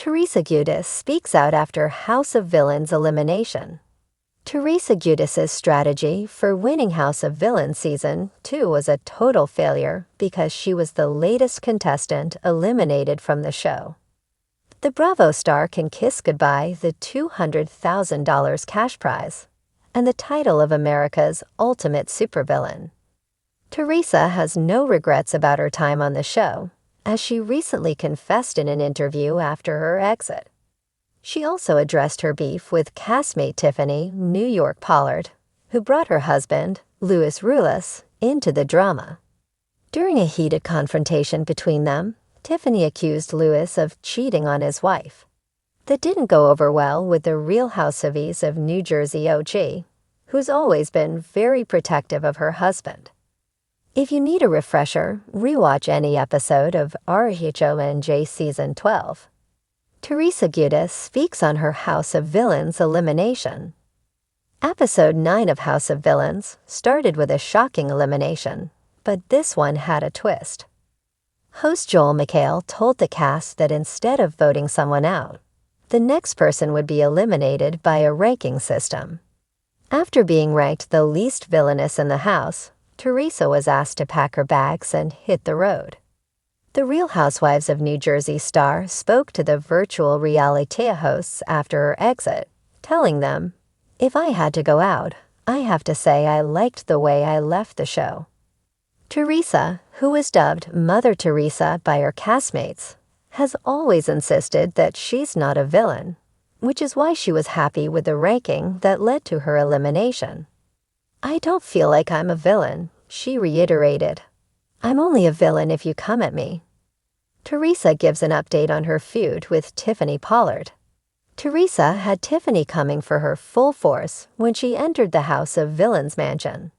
Teresa Giudice speaks out after House of Villains elimination. Teresa Giudice's strategy for winning House of Villains Season 2 was a total failure because she was the latest contestant eliminated from the show. The Bravo star can kiss goodbye the $200,000 cash prize and the title of America's ultimate supervillain. Teresa has no regrets about her time on the show, as she recently confessed in an interview after her exit. She also addressed her beef with castmate Tiffany New York Pollard, who brought her husband, Louis Rulis, into the drama. During a heated confrontation between them, Tiffany accused Louis of cheating on his wife. That didn't go over well with the Real Housewives of New Jersey OG, who's always been very protective of her husband. If you need a refresher, rewatch any episode of RHONJ Season 12. Teresa Giudice speaks on her House of Villains elimination. Episode 9 of House of Villains started with a shocking elimination, but this one had a twist. Host Joel McHale told the cast that instead of voting someone out, the next person would be eliminated by a ranking system. After being ranked the least villainous in the house, Teresa was asked to pack her bags and hit the road. The Real Housewives of New Jersey star spoke to the virtual reality hosts after her exit, telling them, "If I had to go out, I have to say I liked the way I left the show." Teresa, who was dubbed Mother Teresa by her castmates, has always insisted that she's not a villain, which is why she was happy with the ranking that led to her elimination. "I don't feel like I'm a villain," she reiterated. "I'm only a villain if you come at me." Teresa gives an update on her feud with Tiffany Pollard. Teresa had Tiffany coming for her full force when she entered the House of Villains mansion.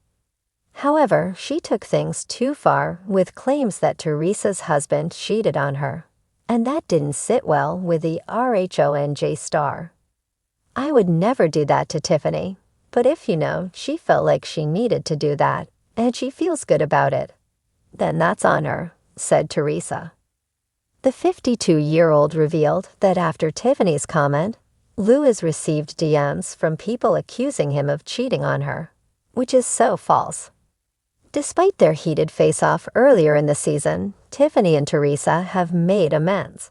However, she took things too far with claims that Teresa's husband cheated on her, and that didn't sit well with the RHONJ star. "I would never do that to Tiffany, but if she felt like she needed to do that, and she feels good about it, then that's on her," said Teresa. The 52-year-old revealed that after Tiffany's comment, Louis received DMs from people accusing him of cheating on her, which is so false. Despite their heated face-off earlier in the season, Tiffany and Teresa have made amends.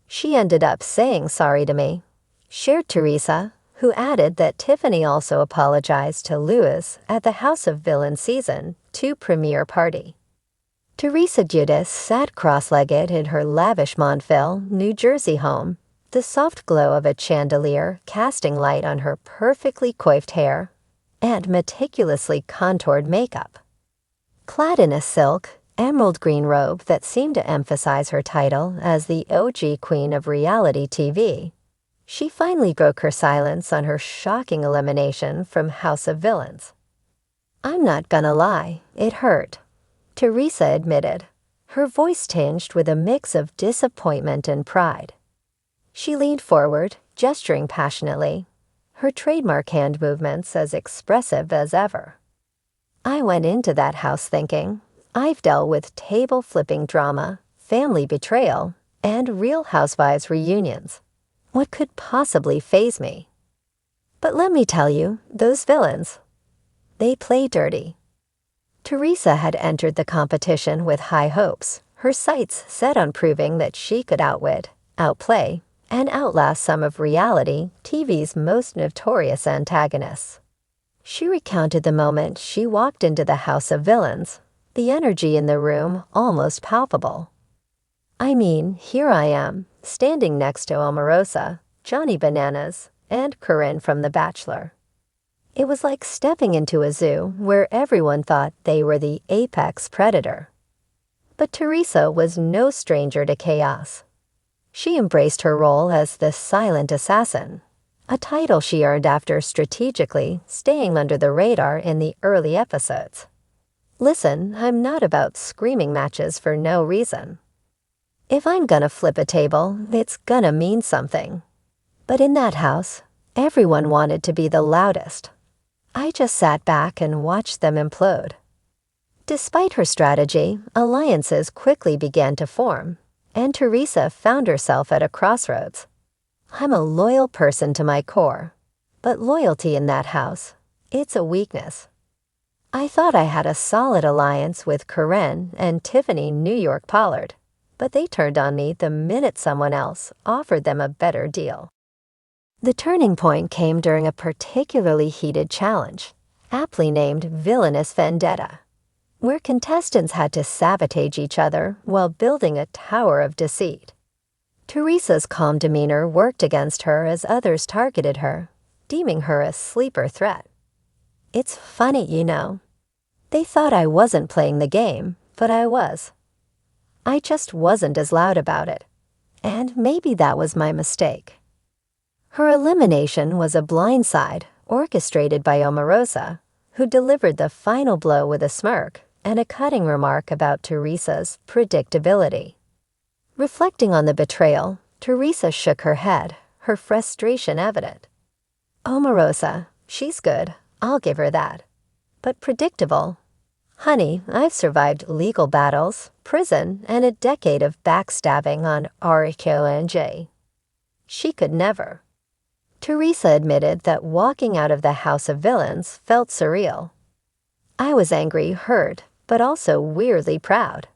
"She ended up saying sorry to me," shared Teresa, who added that Tiffany also apologized to Louis at the House of Villains Season 2 premiere party. Teresa Giudice sat cross-legged in her lavish Montville, New Jersey home, the soft glow of a chandelier casting light on her perfectly coiffed hair and meticulously contoured makeup. Clad in a silk, emerald green robe that seemed to emphasize her title as the OG queen of reality TV, she finally broke her silence on her shocking elimination from House of Villains. "I'm not gonna lie, it hurt," Teresa admitted, her voice tinged with a mix of disappointment and pride. She leaned forward, gesturing passionately, her trademark hand movements as expressive as ever. "I went into that house thinking, I've dealt with table-flipping drama, family betrayal, and Real Housewives reunions. What could possibly faze me? But let me tell you, those villains, they play dirty." Teresa had entered the competition with high hopes, her sights set on proving that she could outwit, outplay, and outlast some of reality TV's most notorious antagonists. She recounted the moment she walked into the House of Villains, the energy in the room almost palpable. "I mean, here I am, standing next to Omarosa, Johnny Bananas, and Corinne from The Bachelor. It was like stepping into a zoo where everyone thought they were the apex predator." But Teresa was no stranger to chaos. She embraced her role as the silent assassin, a title she earned after strategically staying under the radar in the early episodes. "Listen, I'm not about screaming matches for no reason. If I'm gonna flip a table, it's gonna mean something. But in that house, everyone wanted to be the loudest. I just sat back and watched them implode." Despite her strategy, alliances quickly began to form, and Teresa found herself at a crossroads. I'm a loyal person to my core, but loyalty in that house, it's a weakness. I thought I had a solid alliance with Corinne and Tiffany New York Pollard, but they turned on me the minute someone else offered them a better deal. The turning point came during a particularly heated challenge, aptly named Villainous Vendetta, where contestants had to sabotage each other while building a tower of deceit. Teresa's calm demeanor worked against her as others targeted her, deeming her a sleeper threat. It's funny, you know. They thought I wasn't playing the game, but I was. I just wasn't as loud about it, and maybe that was my mistake. Her elimination was a blindside orchestrated by Omarosa, who delivered the final blow with a smirk and a cutting remark about Teresa's predictability. Reflecting on the betrayal, Teresa shook her head, her frustration evident. Omarosa, she's good, I'll give her that. But predictable? Honey, I've survived legal battles, prison, and a decade of backstabbing on RQNJ. She could never. Teresa admitted that walking out of the House of Villains felt surreal. I was angry, hurt, but also weirdly proud.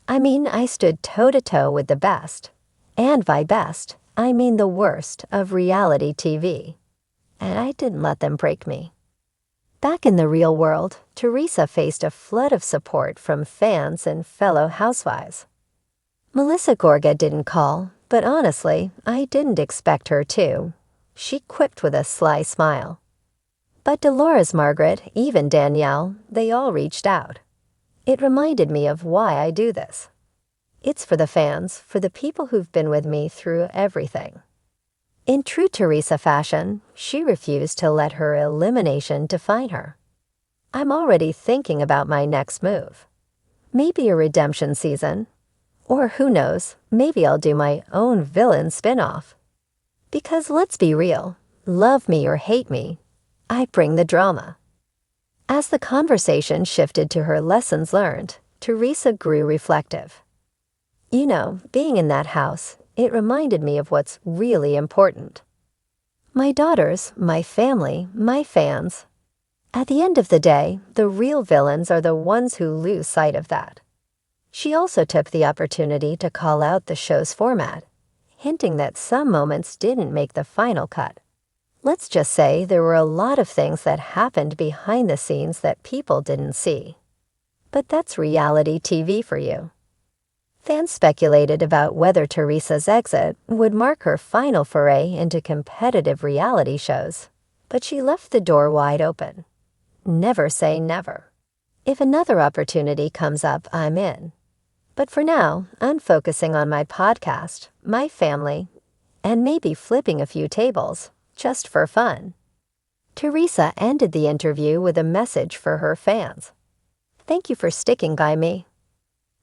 I mean, I stood toe-to-toe with the best, and by best, I mean the worst of reality TV, and I didn't let them break me. Back in the real world, Teresa faced a flood of support from fans and fellow housewives. Melissa Gorga didn't call, but honestly, I didn't expect her to. She quipped with a sly smile. But Dolores, Margaret, even Danielle, they all reached out. It reminded me of why I do this. It's for the fans, for the people who've been with me through everything. In true Teresa fashion, she refused to let her elimination define her. I'm already thinking about my next move. Maybe a redemption season. Or who knows, maybe I'll do my own villain spin-off. Because let's be real, love me or hate me, I bring the drama. As the conversation shifted to her lessons learned, Teresa grew reflective. You know, being in that house, it reminded me of what's really important. My daughters, my family, my fans. At the end of the day, the real villains are the ones who lose sight of that. She also took the opportunity to call out the show's format, hinting that some moments didn't make the final cut. Let's just say there were a lot of things that happened behind the scenes that people didn't see. But that's reality TV for you. Fans speculated about whether Teresa's exit would mark her final foray into competitive reality shows, but she left the door wide open. Never say never. If another opportunity comes up, I'm in. But for now, I'm focusing on my podcast, my family, and maybe flipping a few tables, just for fun. Teresa ended the interview with a message for her fans. Thank you for sticking by me.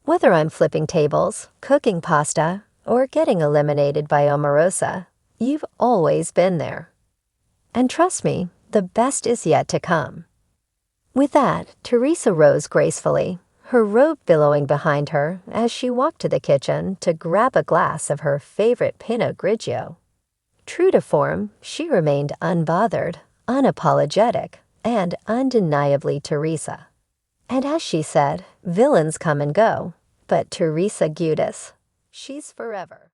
Whether I'm flipping tables, cooking pasta, or getting eliminated by Omarosa, you've always been there. And trust me, the best is yet to come. With that, Teresa rose gracefully, her robe billowing behind her as she walked to the kitchen to grab a glass of her favorite Pinot Grigio. True to form, she remained unbothered, unapologetic, and undeniably Teresa. And as she said, villains come and go, but Teresa Giudice, she's forever.